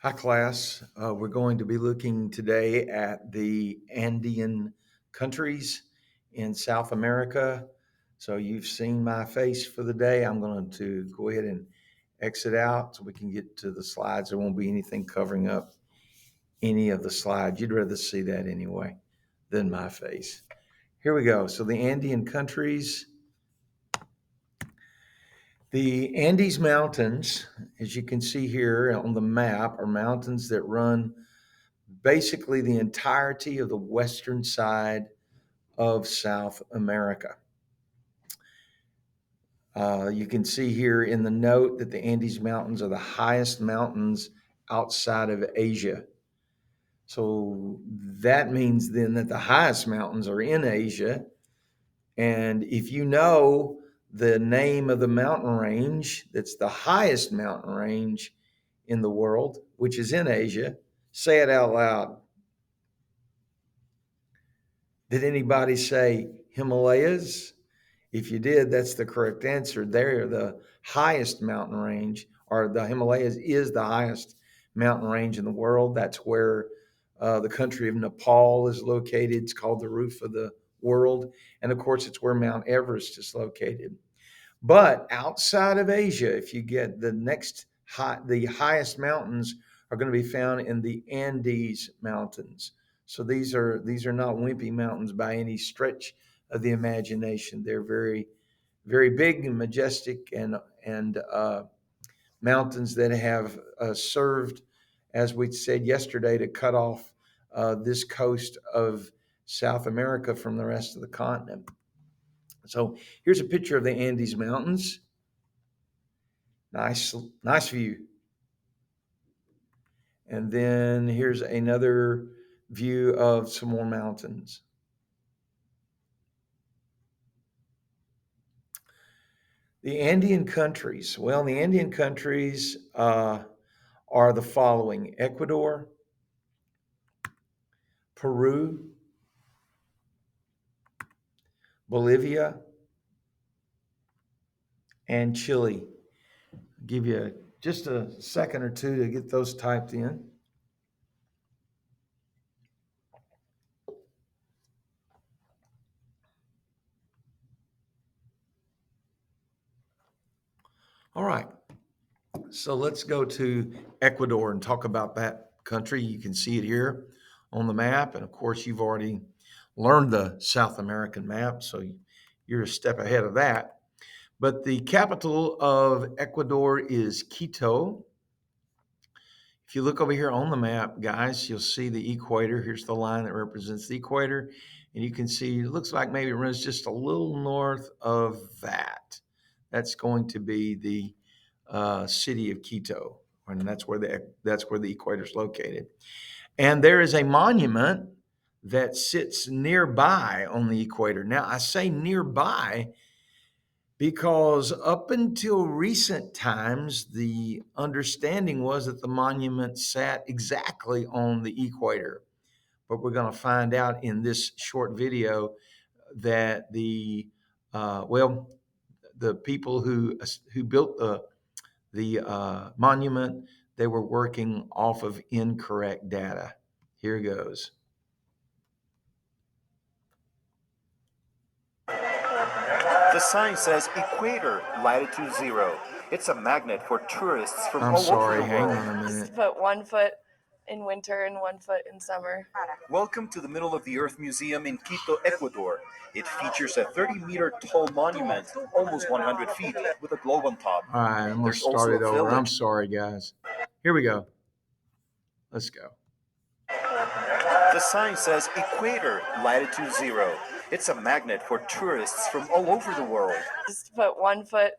Hi, class. We're going to be looking today at the Andean countries in South America. So you've seen my face for the day. I'm going to go ahead and exit out so we can get to the slides. There won't be anything covering up any of the slides. You'd rather see that anyway than my face. Here we go. So the Andean countries. The Andes Mountains, as you can see here on the map, are mountains that run basically the entirety of the western side of South America. You can see here in the note that the Andes Mountains are the highest mountains outside of Asia. So that means then that the highest mountains are in Asia. And if you know the name of the mountain range that's the highest mountain range in the world, which is in Asia, say it out loud. Did anybody say Himalayas? If you did, that's the correct answer. They're the highest mountain range, or the Himalayas is the highest mountain range in the world. That's where the country of Nepal is located. It's called the roof of the world. And of course, it's where Mount Everest is located. But outside of Asia, if you get the highest mountains are going to be found in the Andes Mountains. So these are not wimpy mountains by any stretch of the imagination. They're very, very big and majestic and mountains that have served, as we said yesterday, to cut off this coast of South America from the rest of the continent. So here's a picture of the Andes Mountains. Nice view. And then here's another view of some more mountains. The Andean countries. Well, the Andean countries are the following: Ecuador, Peru, Bolivia, and Chile. I'll give you just a second or two to get those typed in. All right. So let's go to Ecuador and talk about that country. You can see it here on the map. And of course, you've already learned the South American map, so you're a step ahead of that. But the capital of Ecuador is Quito. If you look over here on the map, guys, you'll see the equator. Here's the line that represents the equator. And you can see it looks like maybe it runs just a little north of that. That's going to be the city of Quito, and that's where the equator is located. And there is a monument that sits nearby on the equator. Now, I say nearby because up until recent times, the understanding was that the monument sat exactly on the equator. But we're going to find out in this short video that the people who built the monument, they were working off of incorrect data. Here goes. The sign says equator, latitude 0. It's a magnet for tourists from I'm all sorry, over the hang world. on a minute. Just put 1 foot in winter and 1 foot in summer. Welcome to the Middle of the Earth Museum in Quito, Ecuador. It features a 30-meter tall monument, almost 100 feet, with a globe on top. All right, I'm going to There's start also it a over. I'm village. sorry, guys. Here we go. Let's go. The sign says equator, latitude 0. It's a magnet for tourists from all over the world. Just put 1 foot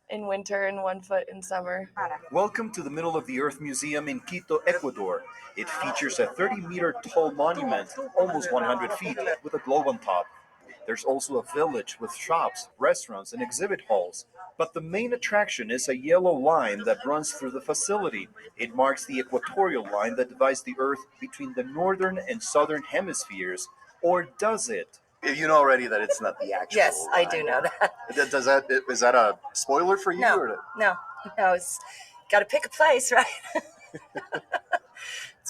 in winter and 1 foot in summer. Welcome to the Middle of the Earth Museum in Quito, Ecuador. It features a 30-meter tall monument, almost 100 feet, with a globe on top. There's also a village with shops, restaurants, and exhibit halls. But the main attraction is a yellow line that runs through the facility. It marks the equatorial line that divides the Earth between the northern and southern hemispheres. Or does it? You know already that it's not the actual. Yes, I do know that. Is that a spoiler for you? No, no. It's got to pick a place, right?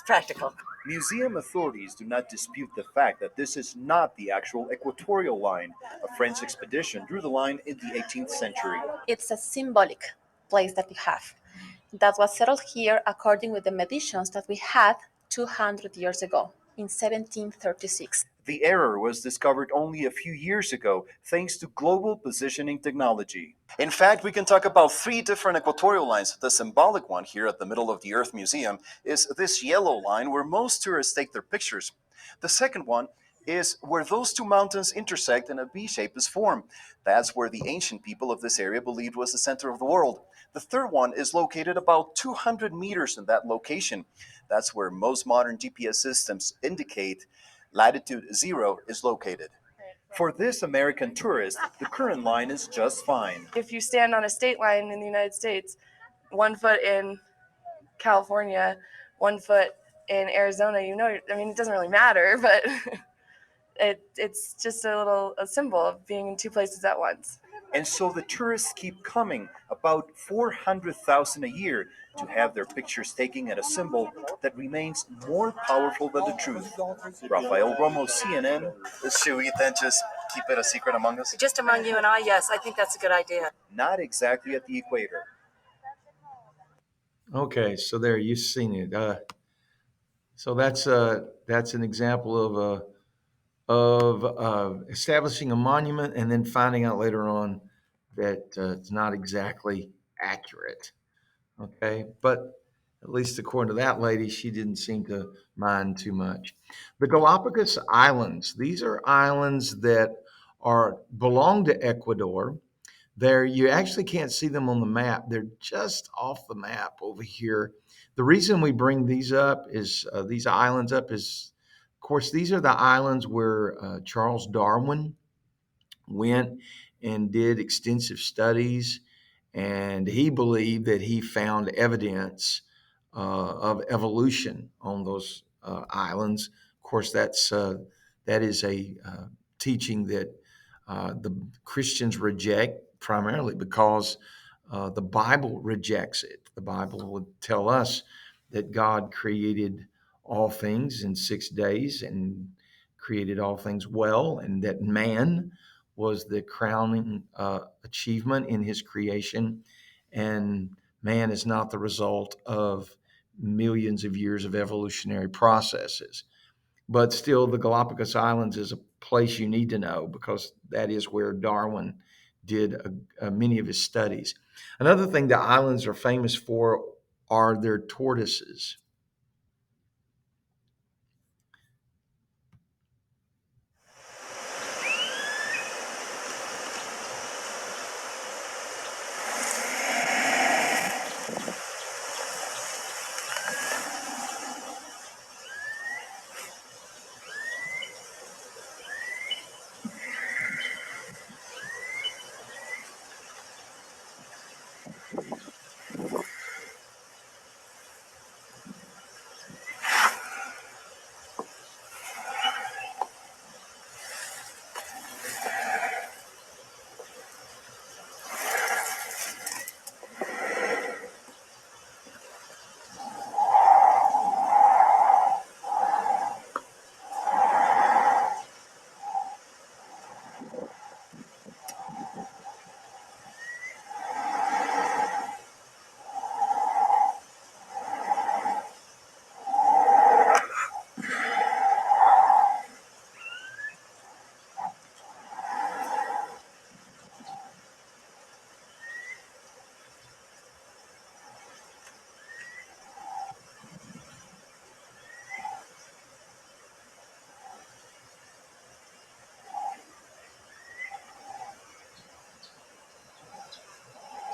practical. Museum authorities do not dispute the fact that this is not the actual equatorial line. A French expedition drew the line in the 18th century. It's a symbolic place that we have. That was settled here according with the meditions that we had 200 years ago in 1736. The error was discovered only a few years ago thanks to global positioning technology. In fact, we can talk about 3 different equatorial lines. The symbolic one here at the Middle of the Earth Museum is this yellow line where most tourists take their pictures. The second one is where those 2 mountains intersect and a V shape is formed. That's where the ancient people of this area believed was the center of the world. The third one is located about 200 meters in that location. That's where most modern GPS systems indicate latitude 0 is located. For this American tourist, the current line is just fine. If you stand on a state line in the United States, 1 foot in California, 1 foot in Arizona, I mean, it doesn't really matter, but it's just a symbol of being in 2 places at once. And so the tourists keep coming, about 400,000 a year, to have their pictures taken at a symbol that remains more powerful than the truth. Rafael Romo, CNN. Should we then just keep it a secret among us? Just among you and I, yes, I think that's a good idea. Not exactly at the equator. Okay, so there you've seen it. So that's an example of establishing a monument and then finding out later on that it's not exactly accurate. Okay, but at least according to that lady, she didn't seem to mind too much. The Galapagos Islands. These are islands that belong to Ecuador. You actually can't see them on the map. They're just off the map over here. The reason we bring these islands up is, of course, these are the islands where Charles Darwin went and did extensive studies, and he believed that he found evidence of evolution on those islands. Of course, that is a teaching that the Christians reject primarily because the Bible rejects it. The Bible would tell us that God created all things in 6 days and created all things well, and that man was the crowning achievement in his creation. And man is not the result of millions of years of evolutionary processes. But still, the Galapagos Islands is a place you need to know because that is where Darwin did many of his studies. Another thing the islands are famous for are their tortoises.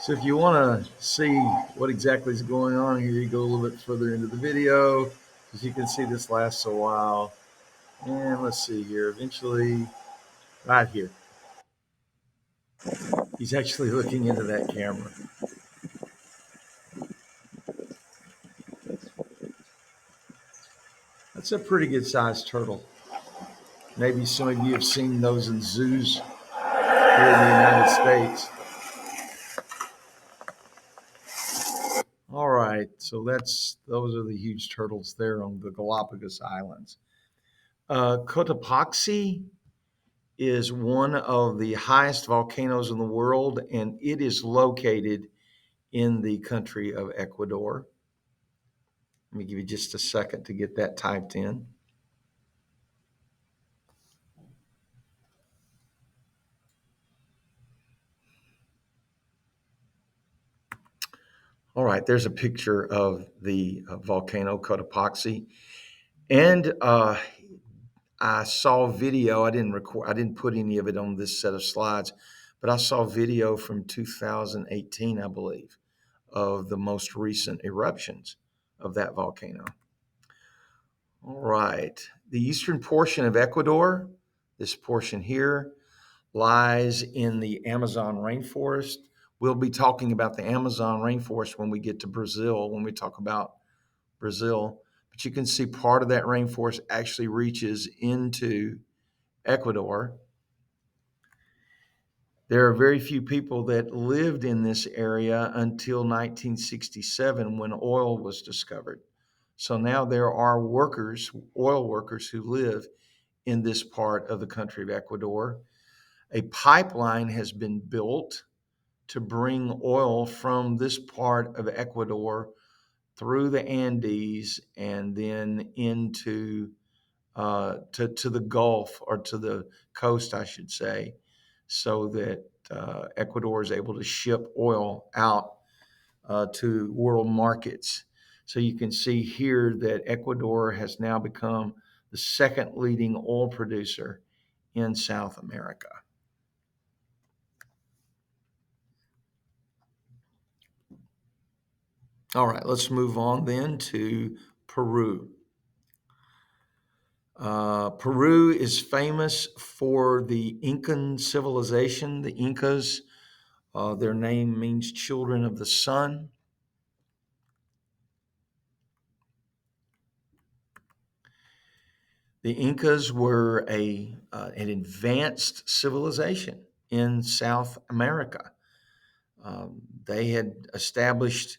So if you want to see what exactly is going on here, you go a little bit further into the video. As you can see, this lasts a while. And let's see here, eventually, right here. He's actually looking into that camera. That's a pretty good sized turtle. Maybe some of you have seen those in zoos here in the United States. All right, So those are the huge turtles there on the Galapagos Islands. Cotopaxi is one of the highest volcanoes in the world, and it is located in the country of Ecuador. Let me give you just a second to get that typed in. All right, there's a picture of the volcano Cotopaxi, and I saw video. I didn't record. I didn't put any of it on this set of slides, but I saw video from 2018, I believe, of the most recent eruptions of that volcano. All right, the eastern portion of Ecuador, this portion here, lies in the Amazon rainforest. We'll be talking about the Amazon rainforest when we get to Brazil, when we talk about Brazil. But you can see part of that rainforest actually reaches into Ecuador. There are very few people that lived in this area until 1967 when oil was discovered. So now there are workers, oil workers, who live in this part of the country of Ecuador. A pipeline has been built to bring oil from this part of Ecuador through the Andes and then into to the Gulf, or to the coast, I should say, so that Ecuador is able to ship oil out to world markets. So you can see here that Ecuador has now become the second leading oil producer in South America. All right, let's move on then to Peru. Peru is famous for the Incan civilization. The Incas, their name means children of the sun. The Incas were an advanced civilization in South America. They had established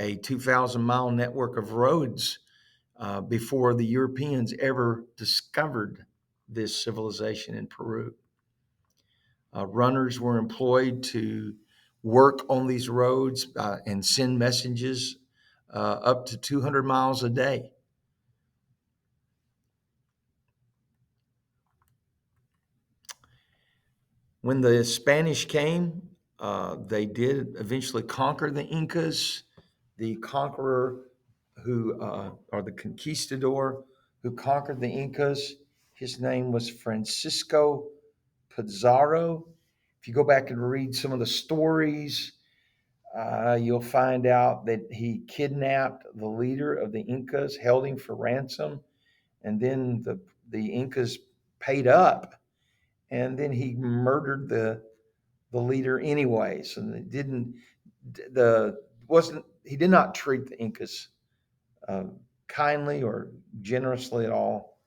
a 2,000-mile network of roads before the Europeans ever discovered this civilization in Peru. Runners were employed to work on these roads and send messages up to 200 miles a day. When the Spanish came, they did eventually conquer the Incas. The conqueror or the conquistador who conquered the Incas, his name was Francisco Pizarro. If you go back and read some of the stories, you'll find out that he kidnapped the leader of the Incas, held him for ransom, and then the Incas paid up, and then he murdered the leader anyways. And it didn't the wasn't he did not treat the Incas kindly or generously at all,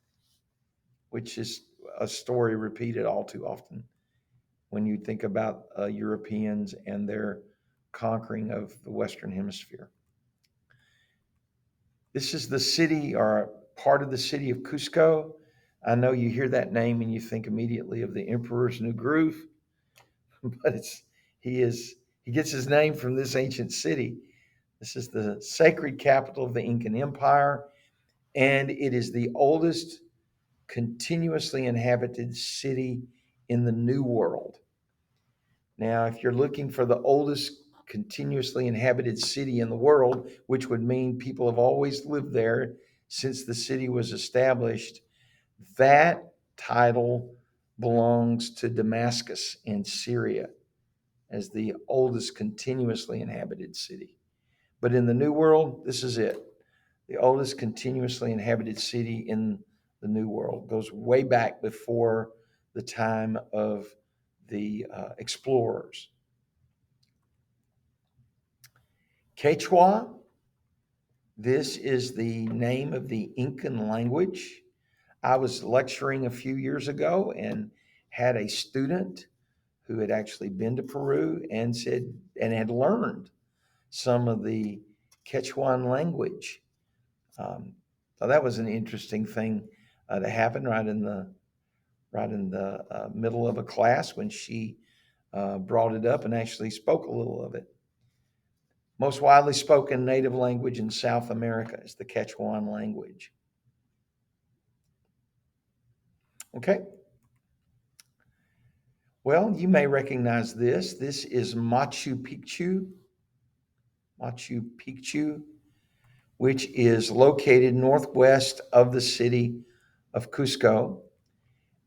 which is a story repeated all too often when you think about Europeans and their conquering of the Western Hemisphere. This is the city, or part of the city of Cusco. I know you hear that name and you think immediately of the Emperor's New Groove, but he gets his name from this ancient city. This is the sacred capital of the Incan Empire, and it is the oldest continuously inhabited city in the New World. Now, if you're looking for the oldest continuously inhabited city in the world, which would mean people have always lived there since the city was established, that title belongs to Damascus in Syria as the oldest continuously inhabited city. But in the New World, this is it. The oldest continuously inhabited city in the New World goes way back before the time of the explorers. Quechua, this is the name of the Incan language. I was lecturing a few years ago and had a student who had actually been to Peru and had learned some of the Quechuan language. So that was an interesting thing that happened right in the middle of a class when she brought it up and actually spoke a little of it. Most widely spoken native language in South America is the Quechuan language. Okay. Well, you may recognize this. This is Machu Picchu. Machu Picchu, which is located northwest of the city of Cusco.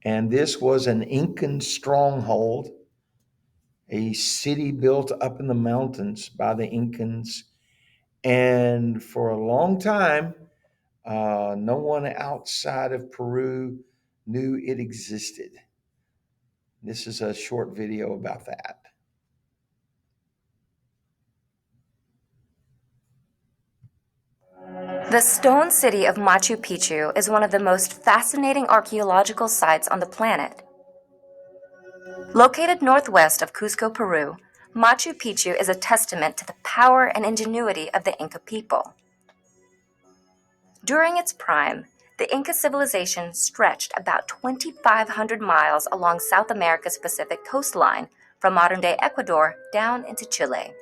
And this was an Incan stronghold, a city built up in the mountains by the Incans. And for a long time, no one outside of Peru knew it existed. This is a short video about that. The stone city of Machu Picchu is one of the most fascinating archaeological sites on the planet. Located northwest of Cusco, Peru, Machu Picchu is a testament to the power and ingenuity of the Inca people. During its prime, the Inca civilization stretched about 2,500 miles along South America's Pacific coastline from modern-day Ecuador down into Chile.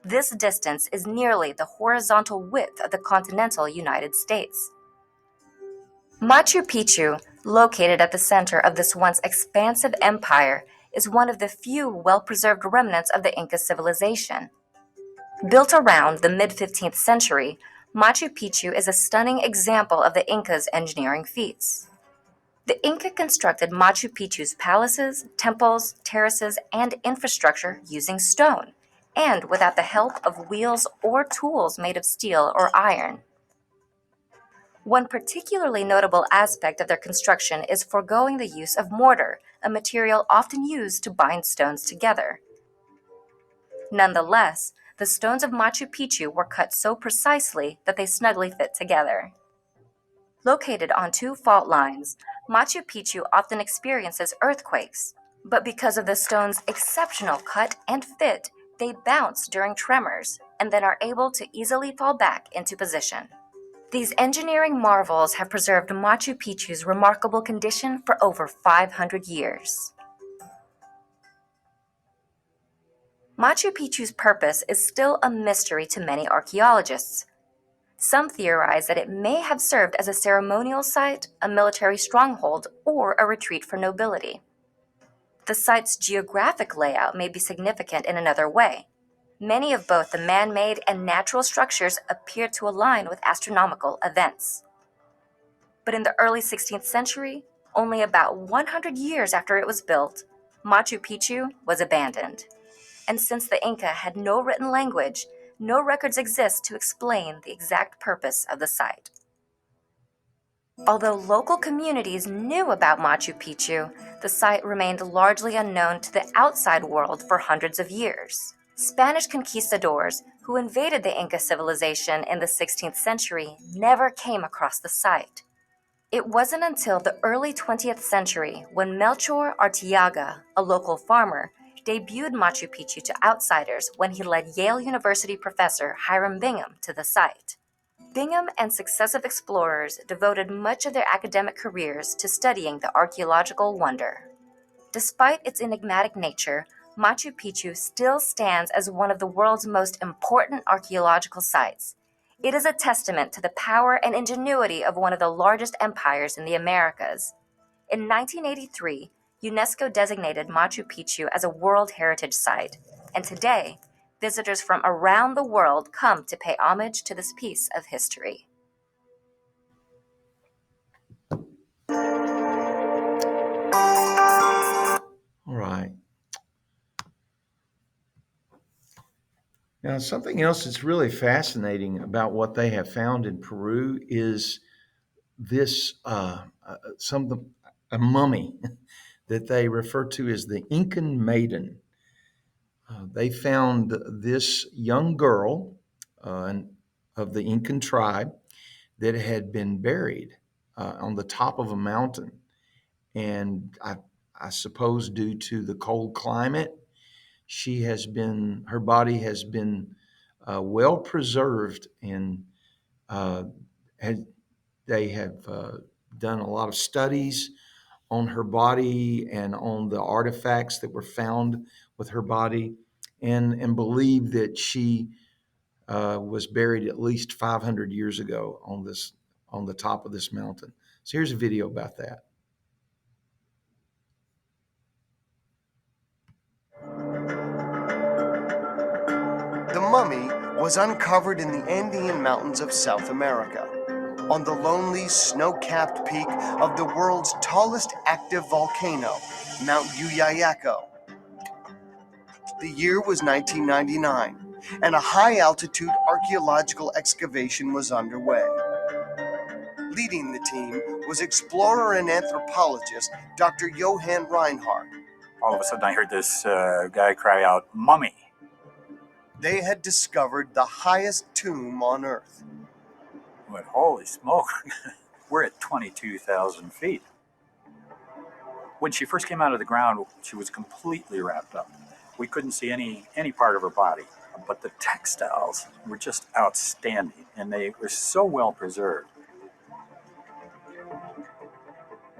This distance is nearly the horizontal width of the continental United States. Machu Picchu, located at the center of this once expansive empire, is one of the few well-preserved remnants of the Inca civilization. Built around the mid-15th century, Machu Picchu is a stunning example of the Incas' engineering feats. The Inca constructed Machu Picchu's palaces, temples, terraces, and infrastructure using stone, and without the help of wheels or tools made of steel or iron. One particularly notable aspect of their construction is foregoing the use of mortar, a material often used to bind stones together. Nonetheless, the stones of Machu Picchu were cut so precisely that they snugly fit together. Located on two fault lines, Machu Picchu often experiences earthquakes, but because of the stone's exceptional cut and fit, they bounce during tremors and then are able to easily fall back into position. These engineering marvels have preserved Machu Picchu's remarkable condition for over 500 years. Machu Picchu's purpose is still a mystery to many archaeologists. Some theorize that it may have served as a ceremonial site, a military stronghold, or a retreat for nobility. The site's geographic layout may be significant in another way. Many of both the man-made and natural structures appear to align with astronomical events. But in the early 16th century, only about 100 years after it was built, Machu Picchu was abandoned. And since the Inca had no written language, no records exist to explain the exact purpose of the site. Although local communities knew about Machu Picchu, the site remained largely unknown to the outside world for hundreds of years. Spanish conquistadors who invaded the Inca civilization in the 16th century never came across the site. It wasn't until the early 20th century when Melchor Arteaga, a local farmer, debuted Machu Picchu to outsiders when he led Yale University professor Hiram Bingham to the site. Bingham and successive explorers devoted much of their academic careers to studying the archaeological wonder. Despite its enigmatic nature, Machu Picchu still stands as one of the world's most important archaeological sites. It is a testament to the power and ingenuity of one of the largest empires in the Americas. In 1983, UNESCO designated Machu Picchu as a World Heritage Site, and today, visitors from around the world come to pay homage to this piece of history. All right. Now, something else that's really fascinating about what they have found in Peru is this a mummy that they refer to as the Incan maiden. They found this young girl of the Incan tribe that had been buried on the top of a mountain, and I suppose due to the cold climate, her body has been well preserved, and uh, they have done a lot of studies on her body and on the artifacts that were found with her body, and believe that she was buried at least 500 years ago on the top of this mountain. So here's a video about that. The mummy was uncovered in the Andean mountains of South America, on the lonely, snow-capped peak of the world's tallest active volcano, Mount Uyayaco. The year was 1999, and a high-altitude archaeological excavation was underway. Leading the team was explorer and anthropologist Dr. Johann Reinhardt. All of a sudden I heard this guy cry out, "Mummy!" They had discovered the highest tomb on Earth. I went, holy smoke, we're at 22,000 feet. When she first came out of the ground, she was completely wrapped up. We couldn't see any part of her body, but the textiles were just outstanding, and they were so well preserved.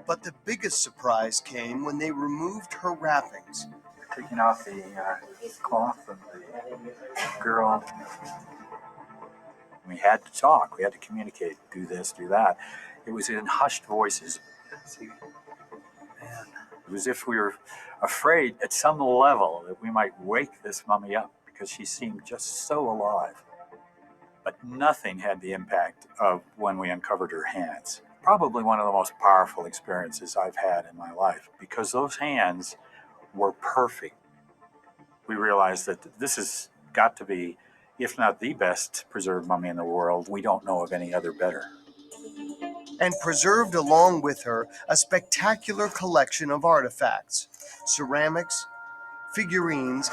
But the biggest surprise came when they removed her wrappings. Taking off the cloth of the girl. We had to talk, we had to communicate, do this, do that. It was in hushed voices. See, man, it was as if we were afraid at some level that we might wake this mummy up because she seemed just so alive. But nothing had the impact of when we uncovered her hands. Probably one of the most powerful experiences I've had in my life, because those hands were perfect. We realized that this has got to be, if not the best preserved mummy in the world. We don't know of any other better. And preserved along with her a spectacular collection of artifacts, ceramics, figurines,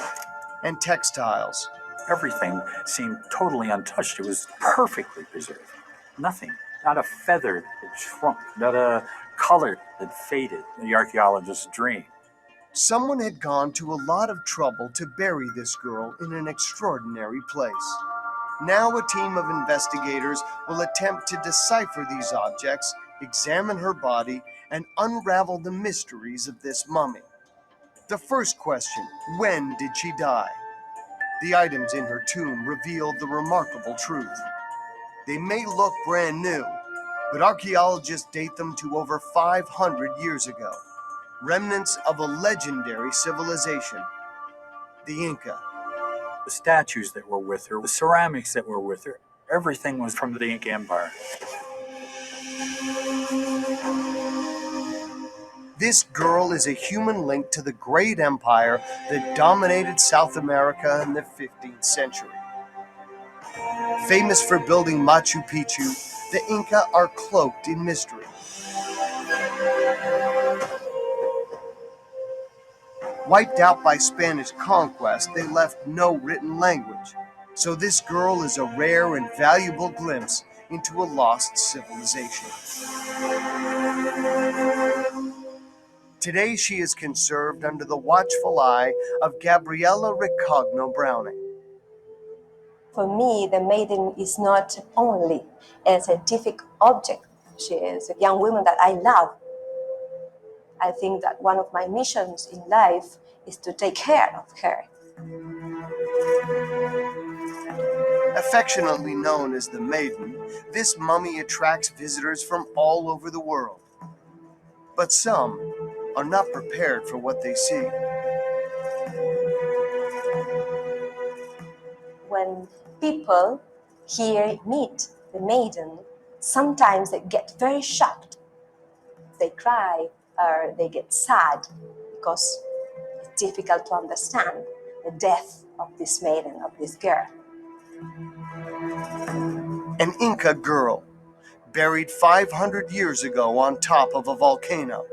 and textiles. Everything seemed totally untouched. It was perfectly preserved. Nothing, not a feather had shrunk, not a color had faded. The archaeologist's dream. Someone had gone to a lot of trouble to bury this girl in an extraordinary place. Now a team of investigators will attempt to decipher these objects, examine her body, and unravel the mysteries of this mummy. The first question, when did she die? The items in her tomb reveal the remarkable truth. They may look brand new, but archaeologists date them to over 500 years ago, remnants of a legendary civilization, the Inca. The statues that were with her, the ceramics that were with her, everything was from the Inca Empire. This girl is a human link to the great empire that dominated South America in the 15th century. Famous for building Machu Picchu, the Inca are cloaked in mystery. Wiped out by Spanish conquest, they left no written language. So this girl is a rare and valuable glimpse into a lost civilization. Today she is conserved under the watchful eye of Gabriella Ricagno Browning. For me, the maiden is not only a scientific object. She is a young woman that I love. I think that one of my missions in life is to take care of her. Affectionately known as the Maiden, this mummy attracts visitors from all over the world. But some are not prepared for what they see. When people meet the maiden, sometimes they get very shocked. They cry or they get sad because it's difficult to understand the death of this maiden, of this girl. An Inca girl, buried 500 years ago on top of a volcano.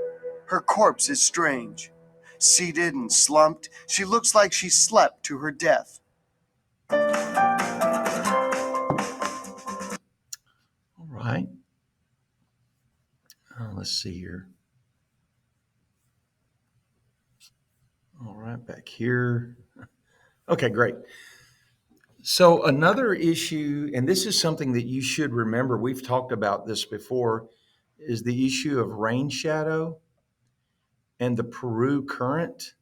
Her corpse is strange. Seated and slumped, she looks like she slept to her death. All right. Let's see here. All right, back here. Okay, great. So another issue, and this is something that you should remember, we've talked about this before, is the issue of rain shadow and the Peru current.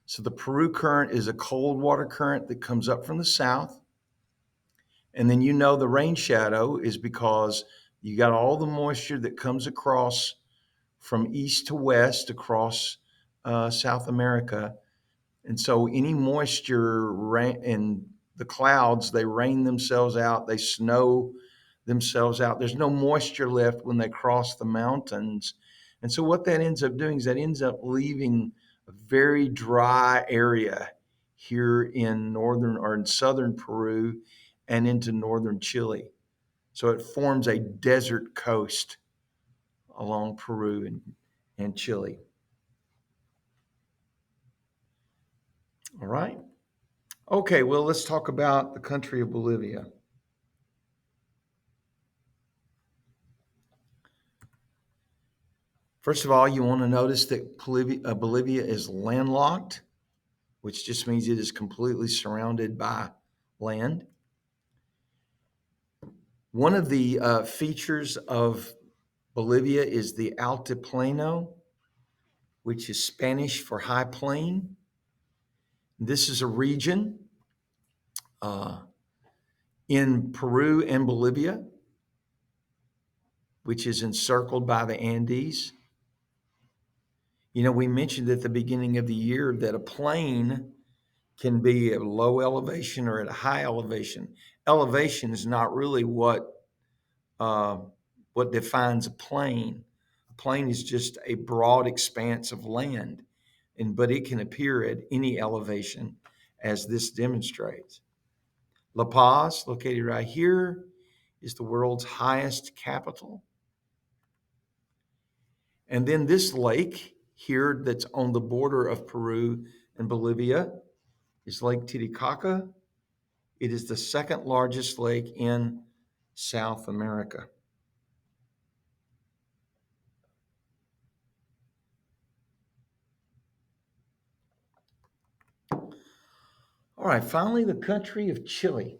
So the Peru current is a cold water current that comes up from the south. And then the rain shadow is because you got all the moisture that comes across from east to west across South America. And so any moisture rain and the clouds, they rain themselves out, they snow themselves out. There's no moisture left when they cross the mountains. And so what that ends up doing is that ends up leaving a very dry area here in northern or in southern Peru and into northern Chile. So it forms a desert coast along Peru and Chile. All right. Okay, well, let's talk about the country of Bolivia. First of all, you want to notice that Bolivia is landlocked, which just means it is completely surrounded by land. One of the features of Bolivia is the Altiplano, which is Spanish for high plain. This is a region uh, in Peru and Bolivia, which is encircled by the Andes. We mentioned at the beginning of the year that a plain can be at a low elevation or at a high elevation. Elevation is not really what defines a plain. A plain is just a broad expanse of land, but it can appear at any elevation, as this demonstrates. La Paz, located right here, is the world's highest capital. And then this lake here that's on the border of Peru and Bolivia is Lake Titicaca. It is the second largest lake in South America. All right, finally, the country of Chile.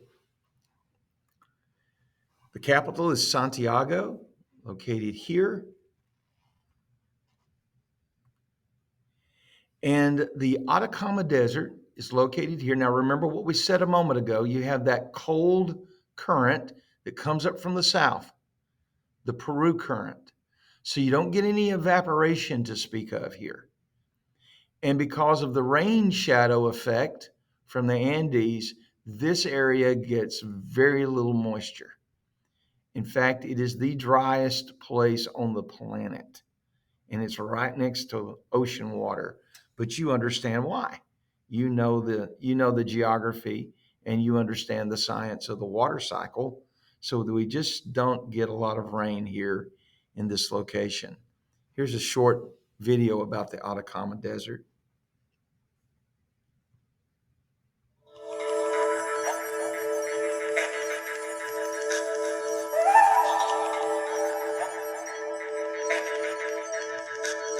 The capital is Santiago, located here. And the Atacama Desert is located here. Now, remember what we said a moment ago. You have that cold current that comes up from the south, the Peru current. So you don't get any evaporation to speak of here. And because of the rain shadow effect from the Andes, this area gets very little moisture. In fact, it is the driest place on the planet, and it's right next to ocean water. But you understand why. You know the geography, and you understand the science of the water cycle, so that we just don't get a lot of rain here in this location. Here's a short video about the Atacama Desert.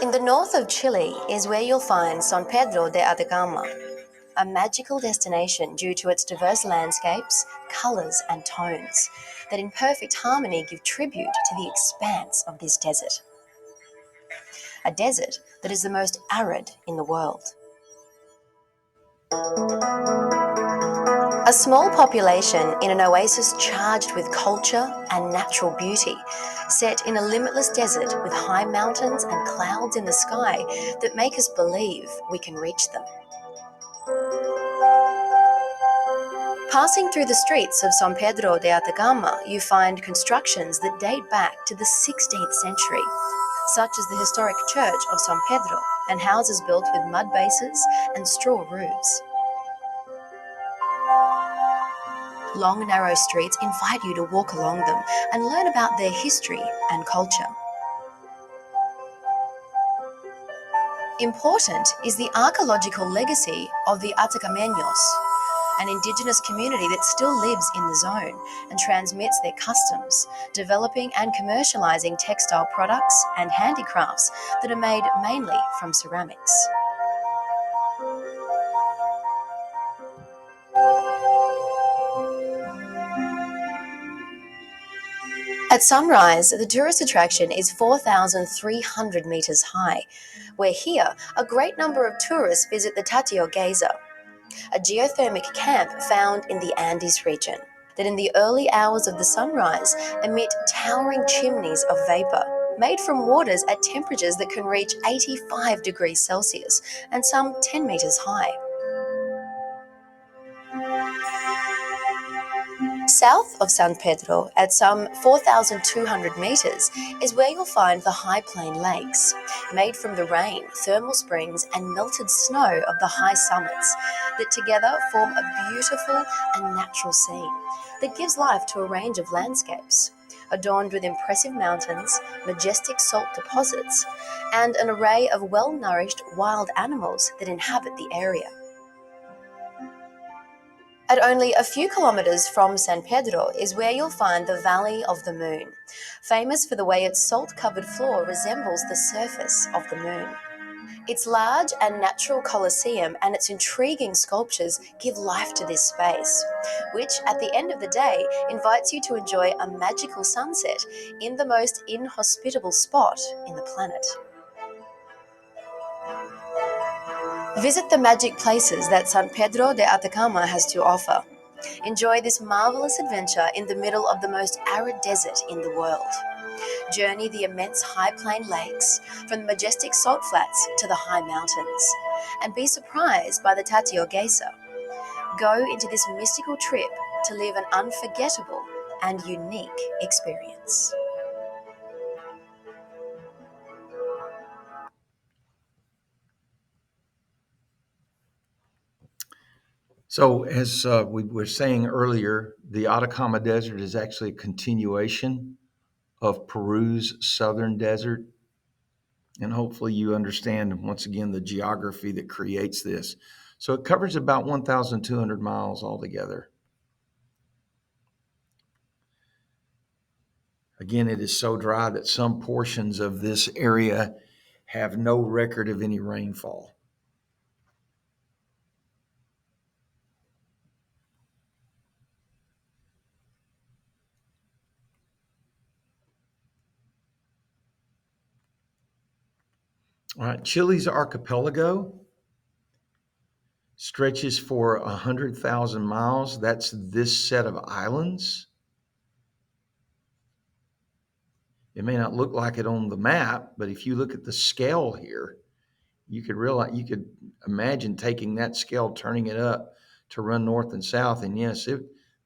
In the north of Chile is where you'll find San Pedro de Atacama, a magical destination due to its diverse landscapes, colors, and tones that in perfect harmony give tribute to the expanse of this desert. A desert that is the most arid in the world. A small population in an oasis charged with culture and natural beauty, set in a limitless desert with high mountains and clouds in the sky that make us believe we can reach them. Passing through the streets of San Pedro de Atacama, you find constructions that date back to the 16th century, such as the historic church of San Pedro and houses built with mud bases and straw roofs. Long, narrow streets invite you to walk along them and learn about their history and culture. Important is the archaeological legacy of the Atacameños, an indigenous community that still lives in the zone and transmits their customs, developing and commercializing textile products and handicrafts that are made mainly from ceramics. At sunrise, the tourist attraction is 4,300 meters high, where here a great number of tourists visit the Tatio Geyser, a geothermic camp found in the Andes region that in the early hours of the sunrise emit towering chimneys of vapor made from waters at temperatures that can reach 85 degrees Celsius and some 10 meters high. South of San Pedro, at some 4,200 meters, is where you'll find the high plain lakes, made from the rain, thermal springs, and melted snow of the high summits, that together form a beautiful and natural scene that gives life to a range of landscapes, adorned with impressive mountains, majestic salt deposits, and an array of well-nourished wild animals that inhabit the area. At only a few kilometers from San Pedro is where you'll find the Valley of the Moon, famous for the way its salt-covered floor resembles the surface of the moon. Its large and natural coliseum and its intriguing sculptures give life to this space, which at the end of the day invites you to enjoy a magical sunset in the most inhospitable spot in the planet. Visit the magic places that San Pedro de Atacama has to offer. Enjoy this marvelous adventure in the middle of the most arid desert in the world. Journey the immense high plain lakes, from the majestic salt flats to the high mountains, and be surprised by the Tatio Geyser. Go into this mystical trip to live an unforgettable and unique experience. So, as we were saying earlier, the Atacama Desert is actually a continuation of Peru's southern desert. And hopefully, you understand once again the geography that creates this. So, it covers about 1,200 miles altogether. Again, it is so dry that some portions of this area have no record of any rainfall. All right, Chile's archipelago stretches for 100,000 miles. That's this set of islands. It may not look like it on the map, but if you look at the scale here, you could imagine taking that scale, turning it up to run north and south, and yes,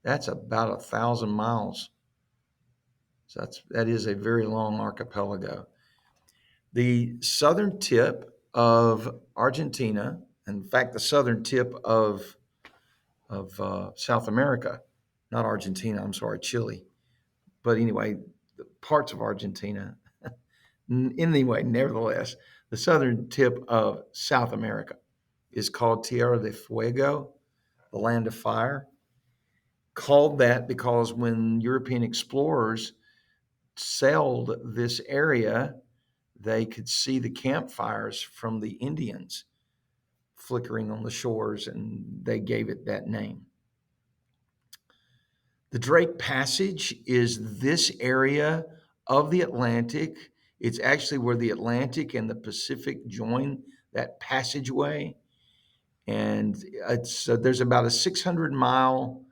that's about 1,000 miles. So that is a very long archipelago. The southern tip of Argentina, in fact, the southern tip of South America, not Argentina, I'm sorry, Chile. But anyway, the parts of Argentina, anyway, nevertheless, the southern tip of South America is called Tierra de Fuego, the land of fire. Called that because when European explorers sailed this area, they could see the campfires from the Indians flickering on the shores, and they gave it that name. The Drake Passage is this area of the Atlantic. It's actually where the Atlantic and the Pacific join that passageway. And there's about a 600-mile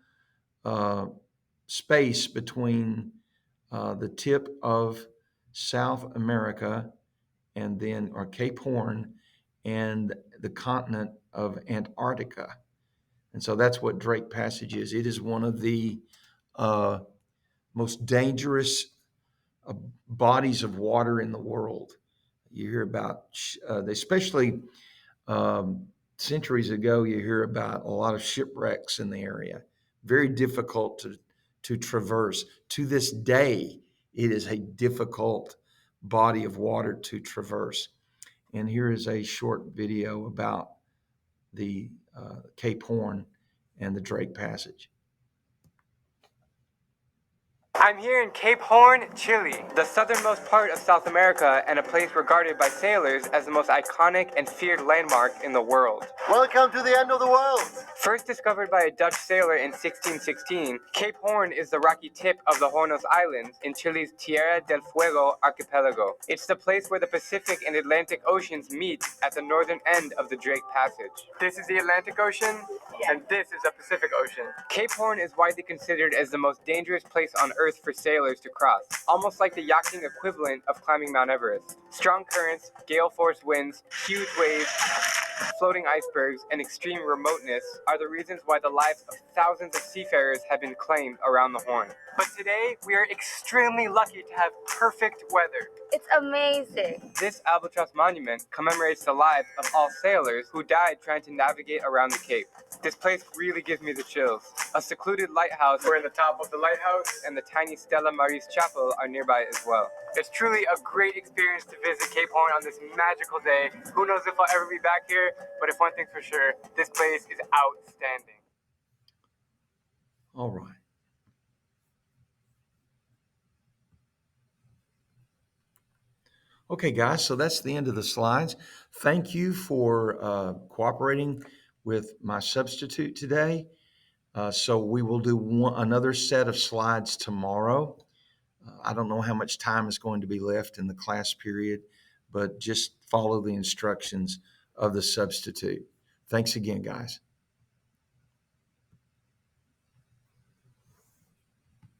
space between the tip of South America or Cape Horn and the continent of Antarctica. And so that's what Drake Passage is. It is one of the most dangerous bodies of water in the world. You hear about, especially centuries ago, you hear about a lot of shipwrecks in the area. Very difficult to traverse. To this day, it is a difficult body of water to traverse. And here is a short video about the Cape Horn and the Drake Passage. I'm here in Cape Horn, Chile, the southernmost part of South America and a place regarded by sailors as the most iconic and feared landmark in the world. Welcome to the end of the world. First discovered by a Dutch sailor in 1616, Cape Horn is the rocky tip of the Hornos Islands in Chile's Tierra del Fuego archipelago. It's the place where the Pacific and Atlantic Oceans meet at the northern end of the Drake Passage. This is the Atlantic Ocean, and this is the Pacific Ocean. Cape Horn is widely considered as the most dangerous place on Earth for sailors to cross, almost like the yachting equivalent of climbing Mount Everest. Strong currents, gale-force winds, huge waves, floating icebergs, and extreme remoteness are the reasons why the lives of thousands of seafarers have been claimed around the Horn. But today, we are extremely lucky to have perfect weather. It's amazing. This albatross monument commemorates the lives of all sailors who died trying to navigate around the Cape. This place really gives me the chills. A secluded lighthouse, we're in the top of the lighthouse, and the tiny Stella Maris Chapel are nearby as well. It's truly a great experience to visit Cape Horn on this magical day. Who knows if I'll ever be back here, but if one thing's for sure, this place is outstanding. All right. Okay, guys, so that's the end of the slides. Thank you for cooperating with my substitute today. So we will do another set of slides tomorrow. I don't know how much time is going to be left in the class period, but just follow the instructions of the substitute. Thanks again, guys.